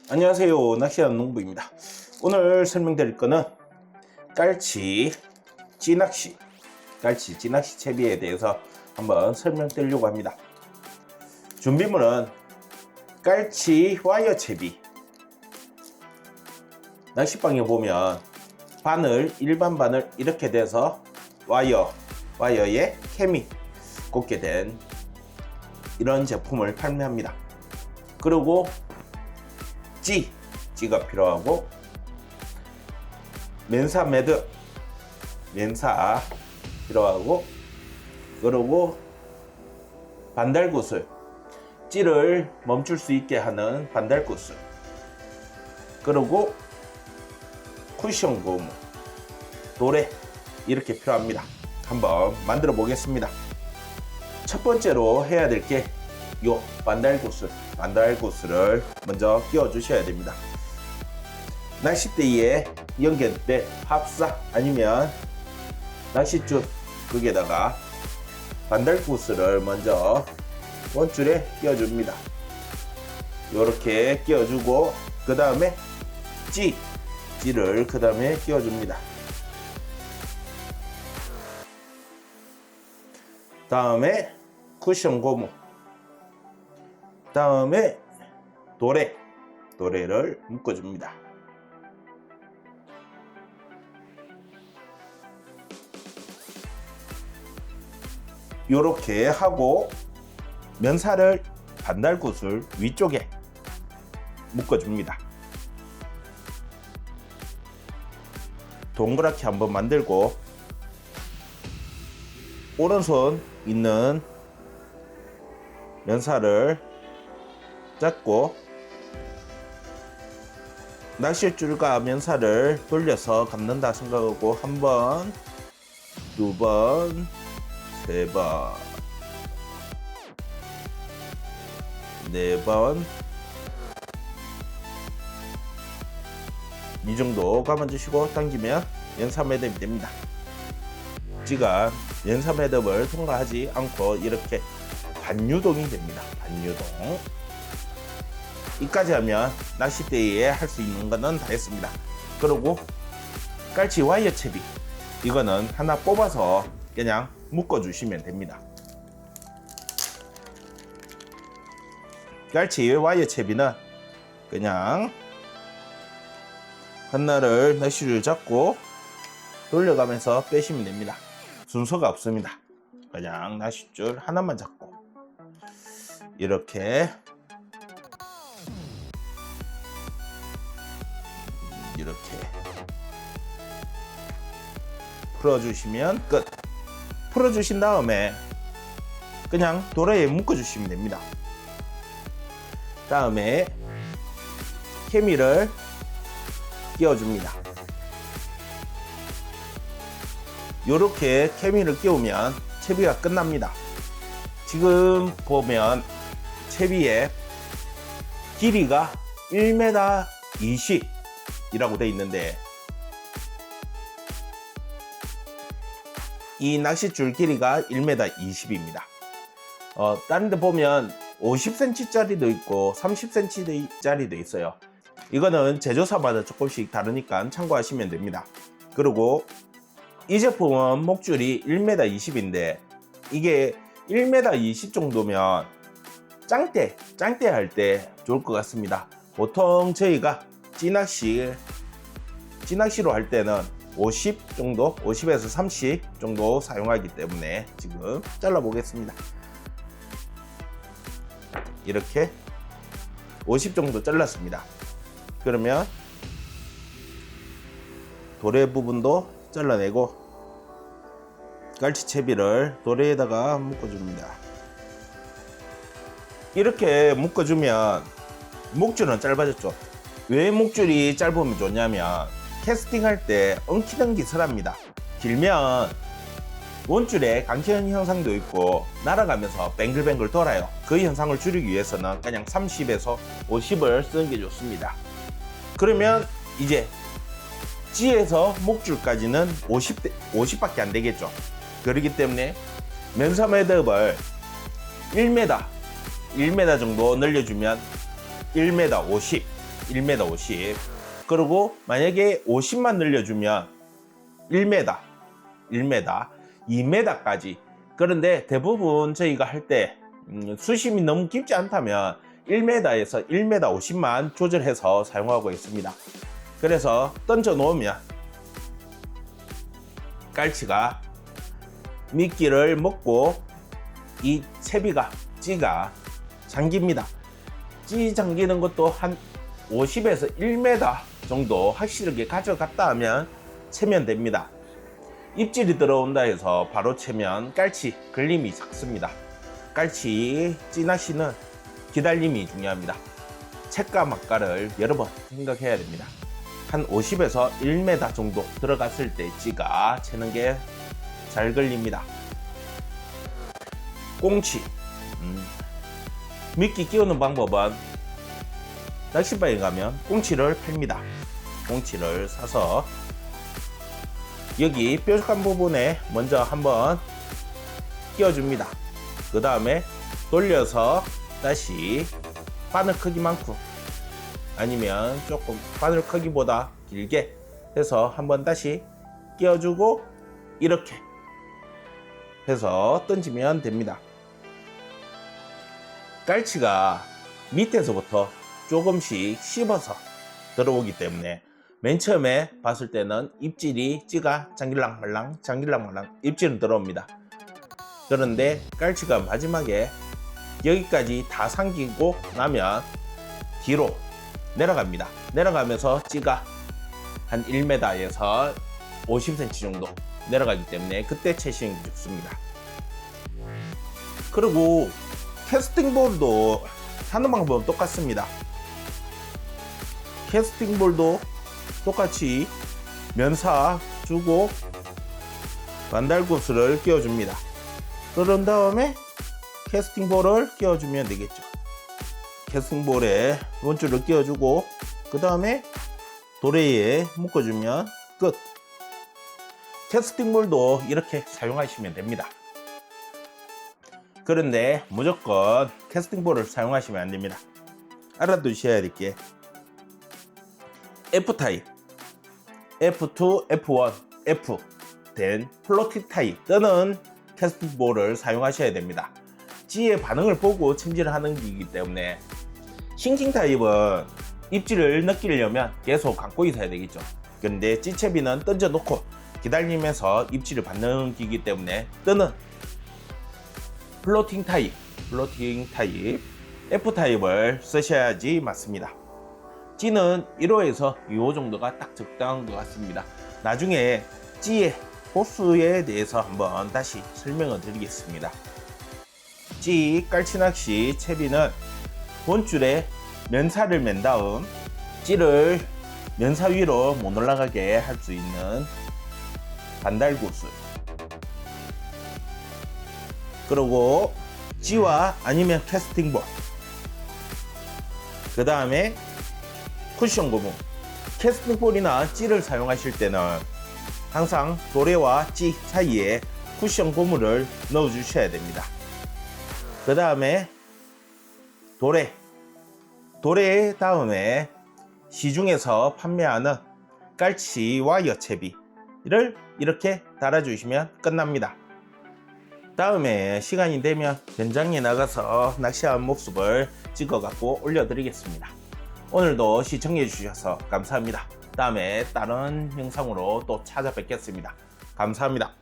안녕하세요, 낚시하는 농부입니다. 오늘 설명드릴 거는 깔치 찌낚시 채비에 대해서 한번 설명드리려고 합니다. 준비물은 깔치 와이어 채비. 낚시방에 보면 바늘, 일반 바늘 이렇게 돼서 와이어에 캠이 꽂게 된 이런 제품을 판매합니다. 그리고 찌가 필요하고, 맨사 매듭, 맨사 필요하고, 그리고 반달구슬, 찌를 멈출 수 있게 하는 반달구슬, 그리고 쿠션 고무, 도래 이렇게 필요합니다. 한번 만들어 보겠습니다. 첫 번째로 해야 될 게 요 반달구슬을 먼저 끼워 주셔야 됩니다. 낚싯대에 연결될 합사 아니면 낚싯줄 거기에다가 반달구슬을 먼저 원줄에 끼워줍니다. 이렇게 끼워주고, 그 다음에 찌를 그 다음에 끼워줍니다. 다음에 쿠션 고무, 다음에 도래를 묶어줍니다. 이렇게 하고 면사를 반달구슬 위쪽에 묶어줍니다. 동그랗게 한번 만들고, 오른손 있는 면사를 잡고 낚싯줄과 면사를 돌려서 감는다 생각하고, 한 번, 두 번, 세 번, 네 번, 이 정도 감아주시고 당기면 연사 매듭이 됩니다. 찌가 연사 매듭을 통과하지 않고 이렇게 반유동이 됩니다. 반유동. 이까지 하면 낚싯대에 할 수 있는 거는 다 했습니다. 그리고 깔치 와이어 채비, 이거는 하나 뽑아서 그냥 묶어 주시면 됩니다. 깔치 와이어 채비는 그냥 하나를 낚시줄 잡고 돌려가면서 빼시면 됩니다. 순서가 없습니다. 그냥 낚싯줄 하나만 잡고 이렇게 풀어주시면 끝. 풀어주신 다음에 그냥 도래에 묶어주시면 됩니다. 다음에 케미를 끼워줍니다. 이렇게 케미를 끼우면 채비가 끝납니다. 지금 보면 채비의 길이가 1m 20이라고 되어 있는데, 이 낚싯줄 길이가 1m 20입니다. 다른 데 보면 50cm 짜리도 있고 30cm 짜리도 있어요. 이거는 제조사마다 조금씩 다르니까 참고하시면 됩니다. 그리고 이 제품은 목줄이 1m 20인데 이게 1m 20 정도면 짱대 할 때 좋을 것 같습니다. 보통 저희가 찌낚시로 할 때는 50 정도, 50에서 30 정도 사용하기 때문에 지금 잘라 보겠습니다. 이렇게 50 정도 잘랐습니다. 그러면 도래 부분도 잘라내고 깔치 채비를 도래에다가 묶어줍니다. 이렇게 묶어주면 목줄은 짧아졌죠. 왜 목줄이 짧으면 좋냐면 캐스팅할 때 엉키는 게 설합니다. 길면 원줄에 강현 현상도 있고 날아가면서 뱅글뱅글 돌아요. 그 현상을 줄이기 위해서는 그냥 30에서 50을 쓰는 게 좋습니다. 그러면 이제 찌에서 목줄까지는 50밖에 안 되겠죠. 그렇기 때문에 면사 매듭을 1m 정도 늘려주면 1m 50, 1m 50. 그리고 만약에 50만 늘려주면 1m, 1m, 2m까지. 그런데 대부분 저희가 할 때 수심이 너무 깊지 않다면 1m에서 1m 50만 조절해서 사용하고 있습니다. 그래서 던져 놓으면 깔치가 미끼를 먹고 이 채비가, 찌가 잠깁니다. 찌 잠기는 것도 한 50에서 1m 정도 확실하게 가져갔다 하면 채면 됩니다. 입질이 들어온다 해서 바로 채면 깔치 걸림이 작습니다. 깔치 찌낚시는 기다림이 중요합니다. 채가 막가를 여러 번 생각해야 됩니다. 한 50에서 1m 정도 들어갔을 때 찌가 채는 게 잘 걸립니다. 꽁치, 미끼 끼우는 방법은 낚시바에 가면 꽁치를 팝니다. 꽁치를 사서 여기 뾰족한 부분에 먼저 한번 끼워줍니다. 그 다음에 돌려서 다시 바늘 크기만큼 아니면 조금 바늘 크기보다 길게 해서 한번 다시 끼워주고 이렇게 해서 던지면 됩니다. 깔치가 밑에서부터 조금씩 씹어서 들어오기 때문에 맨 처음에 봤을 때는 입질이 찌가 장길랑말랑 장길랑말랑 입질은 들어옵니다. 그런데 깔치가 마지막에 여기까지 다 삼키고 나면 뒤로 내려갑니다. 내려가면서 찌가 한 1m에서 50cm 정도 내려가기 때문에 그때 채싱이 좋습니다. 그리고 캐스팅볼도 하는 방법은 똑같습니다. 캐스팅볼도 똑같이 면사 주고 반달구슬을 끼워줍니다. 그런 다음에 캐스팅볼을 끼워주면 되겠죠. 캐스팅볼에 원줄을 끼워주고 그 다음에 도래에 묶어주면 끝. 캐스팅볼도 이렇게 사용하시면 됩니다. 그런데 무조건 캐스팅볼을 사용하시면 안 됩니다. 알아두셔야 될 게 F타입, F2, F1, F 된 플로팅 타입 또는 캐스팅볼을 사용하셔야 됩니다. 찌의 반응을 보고 챔질을 하는 기이기 때문에 싱싱 타입은 입질을 느끼려면 계속 감고 있어야 되겠죠. 그런데 찌채비는 던져 놓고 기다리면서 입질을 받는 기이기 때문에 뜨는 플로팅 타입 F 타입을 쓰셔야지 맞습니다. 찌는 1호에서 2호 정도가 딱 적당한 것 같습니다. 나중에 찌의 호수에 대해서 한번 다시 설명을 드리겠습니다. 찌 깔치낚시 채비는 본줄에 면사를 맨 다음 찌를 면사 위로 못 올라가게 할 수 있는 반달구슬, 그리고 찌와 아니면 캐스팅볼, 그 다음에 쿠션 고무. 캐스팅볼이나 찌를 사용하실 때는 항상 도래와 찌 사이에 쿠션 고무를 넣어 주셔야 됩니다. 그 다음에 도래 다음에 시중에서 판매하는 깔치 와이어 채비를 이렇게 달아주시면 끝납니다. 다음에 시간이 되면 현장에 나가서 낚시한 모습을 찍어 갖고 올려드리겠습니다. 오늘도 시청해 주셔서 감사합니다. 다음에 다른 영상으로 또 찾아뵙겠습니다. 감사합니다.